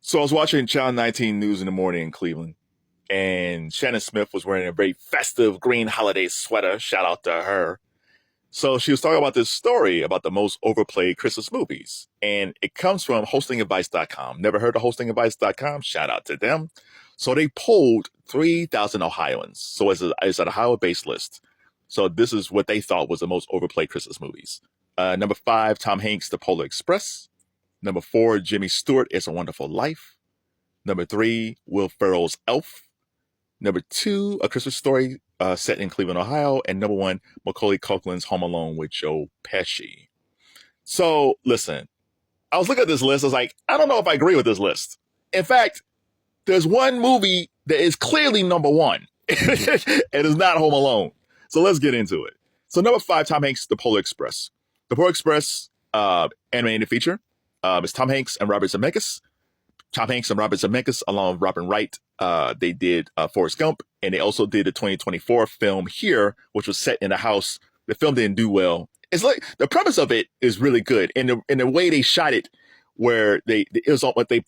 So I was watching Channel 19 News in the morning in Cleveland, and Shannon Smith was wearing a very festive green holiday sweater. Shout out to her. So she was talking about this story about the most overplayed Christmas movies. And it comes from hostingadvice.com. Never heard of hostingadvice.com? Shout out to them. So they polled 3,000 Ohioans. So it's an Ohio-based list. So this is what they thought was the most overplayed Christmas movies. Number 5, Tom Hanks' The Polar Express. Number 4, Jimmy Stewart, It's a Wonderful Life. Number 3, Will Ferrell's Elf. Number 2, A Christmas Story set in Cleveland, Ohio. And number 1, Macaulay Culkin's Home Alone with Joe Pesci. So listen, I was looking at this list. I was like, I don't know if I agree with this list. In fact, there's one movie that is clearly number 1. It is not Home Alone. So let's get into it. So number 5, Tom Hanks' The Polar Express. The Polar Express animated feature. It's Tom Hanks and Robert Zemeckis. Tom Hanks and Robert Zemeckis, along with Robin Wright, they did Forrest Gump, and they also did the 2024 film Here, which was set in a house. The film didn't do well. It's like the premise of it is really good, and the way they shot it, where it was all what they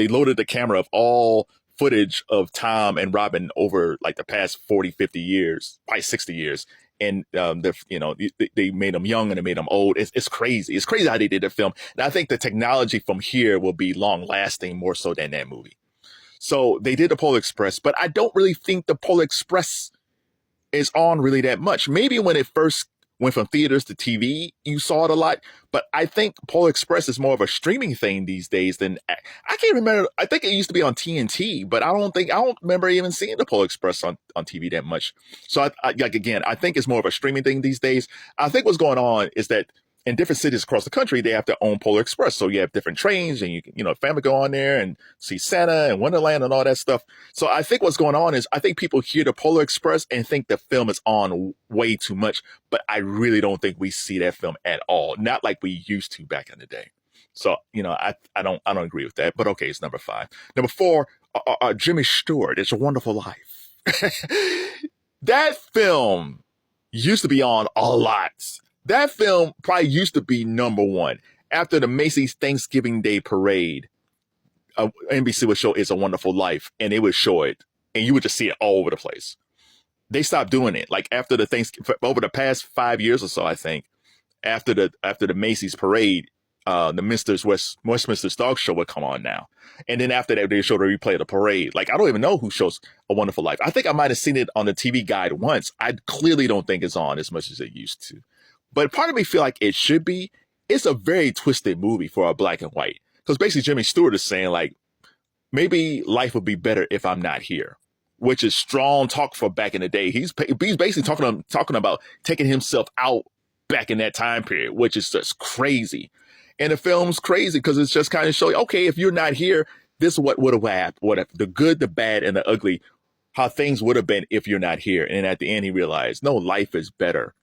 loaded the camera of all footage of Tom and Robin over like the past 40, 50 years, probably 60 years. And they made them young and they made them old. It's crazy. It's crazy how they did the film. And I think the technology from here will be long lasting more so than that movie. So they did the Polar Express, but I don't really think the Polar Express is on really that much. Maybe when it first went from theaters to TV, you saw it a lot. But I think Polar Express is more of a streaming thing these days than I can't remember. I think it used to be on TNT, but I don't remember even seeing the Polar Express on TV that much. So I think it's more of a streaming thing these days. I think what's going on is that in different cities across the country, they have their own Polar Express. So you have different trains and family go on there and see Santa and Wonderland and all that stuff. So I think what's going on is I think people hear the Polar Express and think the film is on way too much, but I really don't think we see that film at all. Not like we used to back in the day. So, I don't agree with that, but okay, it's number 5. Number 4, Jimmy Stewart, It's a Wonderful Life. That film used to be on a lot. That film probably used to be number 1. After the Macy's Thanksgiving Day Parade, NBC would show It's a Wonderful Life, and it would show it, and you would just see it all over the place. They stopped doing it. Like after over the past 5 years or so, I think, after the Macy's Parade, the Westminster's Dog Show would come on now. And then after that, they showed a replay of the parade. Like, I don't even know who shows A Wonderful Life. I think I might have seen it on the TV guide once. I clearly don't think it's on as much as it used to. But part of me feel like it should be. It's a very twisted movie for a black and white. Because basically Jimmy Stewart is saying, like, maybe life would be better if I'm not here, which is strong talk for back in the day. He's basically talking about taking himself out back in that time period, which is just crazy. And the film's crazy because it's just kind of showing, okay, if you're not here, this is what would have happened. What the good, the bad, and the ugly, how things would have been if you're not here. And at the end, he realized, no, life is better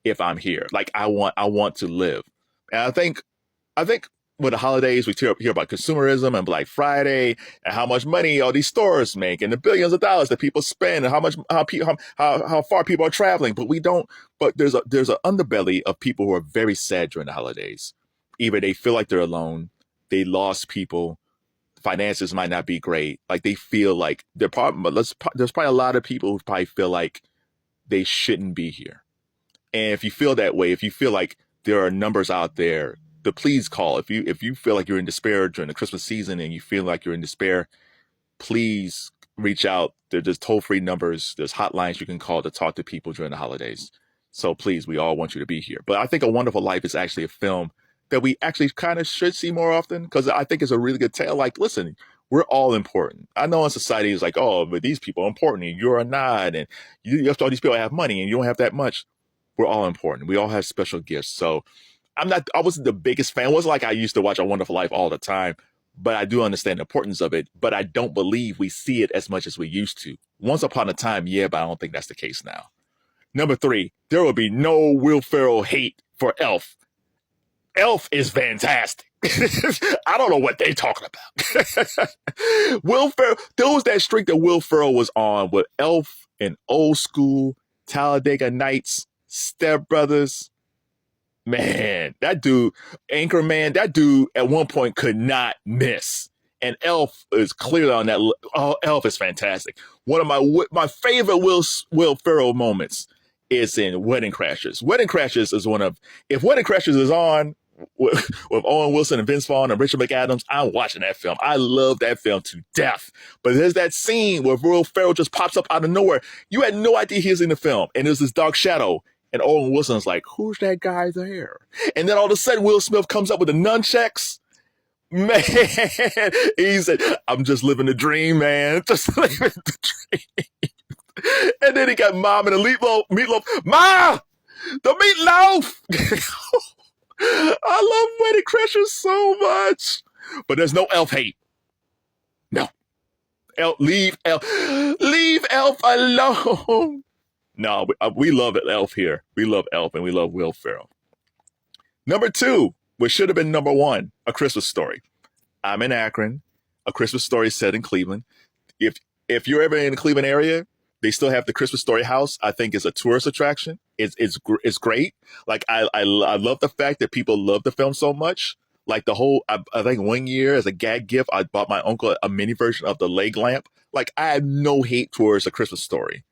if I'm here. Like I want to live. And I think with the holidays, we hear about consumerism and Black Friday and how much money all these stores make and the billions of dollars that people spend and how far people are traveling. But we don't. But there's an underbelly of people who are very sad during the holidays. Either they feel like they're alone, they lost people, finances might not be great. Like they feel like there's probably a lot of people who probably feel like they shouldn't be here. And if you feel that way, if you feel like there are numbers out there, please call. If you feel like you're in despair during the Christmas season and you feel like you're in despair, please reach out. There's toll-free numbers. There's hotlines you can call to talk to people during the holidays. So please, we all want you to be here. But I think A Wonderful Life is actually a film that we actually kind of should see more often because I think it's a really good tale. Like, listen, we're all important. I know in society it's like, oh, but these people are important and you're not. And all these people have money and you don't have that much. We're all important. We all have special gifts. So I wasn't the biggest fan. It wasn't like I used to watch A Wonderful Life all the time, but I do understand the importance of it. But I don't believe we see it as much as we used to. Once upon a time, yeah, but I don't think that's the case now. Number 3, there will be no Will Ferrell hate for Elf. Elf is fantastic. I don't know what they're talking about. Will Ferrell, there was that streak that Will Ferrell was on with Elf and Old School, Talladega Nights, Step Brothers. Man, that dude, Anchorman, that dude at one point could not miss. And Elf is clearly on that. Oh, Elf is fantastic. One of my favorite Will Ferrell moments is in Wedding Crashers. Wedding Crashers is one of, if Wedding Crashers is on with Owen Wilson and Vince Vaughn and Richard McAdams, I'm watching that film. I love that film to death. But there's that scene where Will Ferrell just pops up out of nowhere. You had no idea he was in the film, and there's this dark shadow. And Owen Wilson's like, who's that guy there? And then all of a sudden, Will Smith comes up with the nunchucks. Man, he said, I'm just living the dream, man. Just living the dream. And then he got Mom and the meatloaf. Ma! The meatloaf! I love Wedding Crashers so much. But there's no Elf hate. No. Leave Elf alone. No, we love Elf here. We love Elf and we love Will Ferrell. Number 2, which should have been number 1, A Christmas Story. I'm in Akron. A Christmas Story set in Cleveland. If you're ever in the Cleveland area, they still have the Christmas Story house. I think it's a tourist attraction. It's great. Like I love the fact that people love the film so much. Like the whole, I think one year as a gag gift, I bought my uncle a mini version of the leg lamp. Like I have no hate towards A Christmas Story.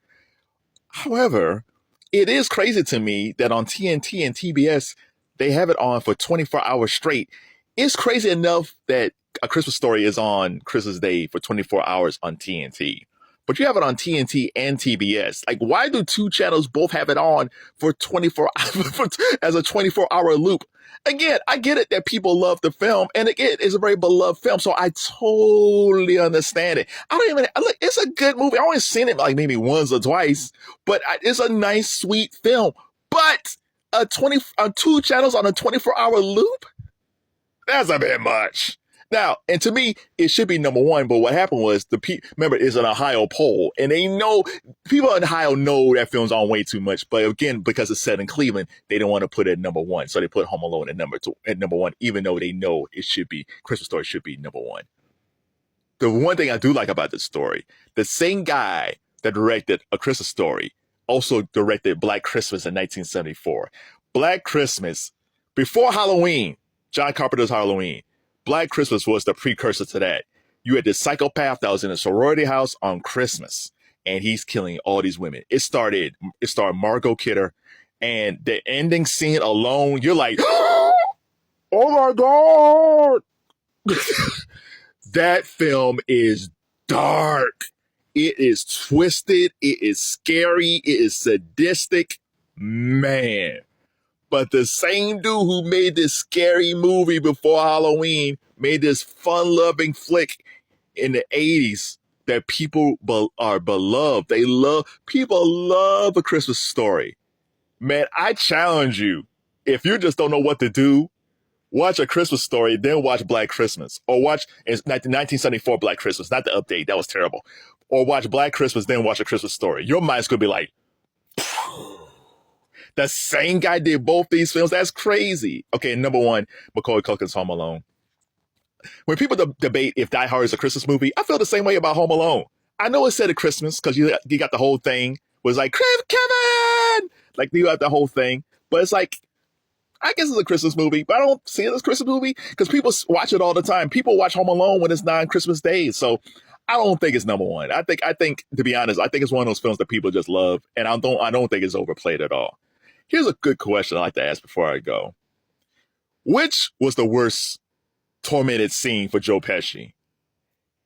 However, it is crazy to me that on TNT and TBS, they have it on for 24 hours straight. It's crazy enough that A Christmas Story is on Christmas Day for 24 hours on TNT. But you have it on TNT and TBS. Like, why do 2 channels both have it on for 24 hours as a 24-hour loop? Again, I get it that people love the film, and again, it's a very beloved film, so I totally understand it. Look, it's a good movie. I only seen it like maybe once or twice, but it's a nice, sweet film. But 2 channels on a 24-hour loop? That's a bit much. Now, and to me, it should be number 1, but what happened was remember, it's an Ohio poll, and people in Ohio know that film's on way too much, but again, because it's set in Cleveland, they don't want to put it at number 1, so they put Home Alone at number 1, even though they know Christmas Story should be number 1. The one thing I do like about this story, the same guy that directed A Christmas Story also directed Black Christmas in 1974. Black Christmas, before Halloween, John Carpenter's Halloween, Black Christmas was the precursor to that. You had this psychopath that was in a sorority house on Christmas, and he's killing all these women. It starred Margot Kidder, and the ending scene alone, you're like, oh my God. That film is dark. It is twisted. It is scary. It is sadistic. Man. But the same dude who made this scary movie before Halloween made this fun-loving flick in the 80s that people are beloved. People love A Christmas Story. Man, I challenge you, if you just don't know what to do, watch A Christmas Story, then watch Black Christmas. Or watch 1974 Black Christmas, not the update. That was terrible. Or watch Black Christmas, then watch A Christmas Story. Your mind's going to be like, the same guy did both these films. That's crazy. Okay, number 1, Macaulay Culkin's Home Alone. When people debate if Die Hard is a Christmas movie, I feel the same way about Home Alone. I know it's set at Christmas because you got the whole thing. Was like, Kevin! Like, you got the whole thing. But it's like, I guess it's a Christmas movie, but I don't see it as a Christmas movie because people watch it all the time. People watch Home Alone when it's non-Christmas days. So I don't think it's number 1. I think, to be honest, I think it's one of those films that people just love. And I don't think it's overplayed at all. Here's a good question I like to ask before I go. Which was the worst tormented scene for Joe Pesci?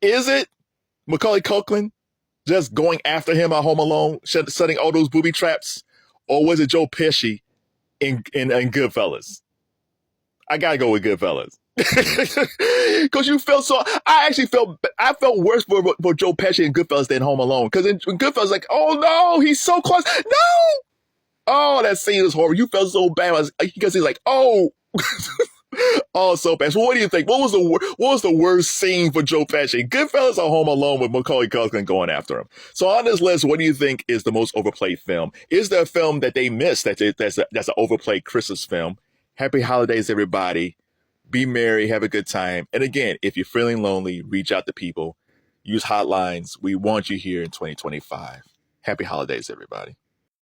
Is it Macaulay Culkin just going after him at Home Alone, setting all those booby traps? Or was it Joe Pesci in Goodfellas? I gotta go with Goodfellas. Because I felt worse for Joe Pesci in Goodfellas than Home Alone. Because in Goodfellas, like, oh no, he's so close. No! Oh, that scene is horrible. You felt so bad because he's like, oh, oh, so bad. So what do you think? What was the worst scene for Joe Pesci? Goodfellas or Home Alone with Macaulay Culkin going after him? So on this list, what do you think is the most overplayed film? Is there a film that they missed that's an overplayed Christmas film? Happy holidays, everybody. Be merry, have a good time. And again, if you're feeling lonely, reach out to people. Use hotlines. We want you here in 2025. Happy holidays, everybody.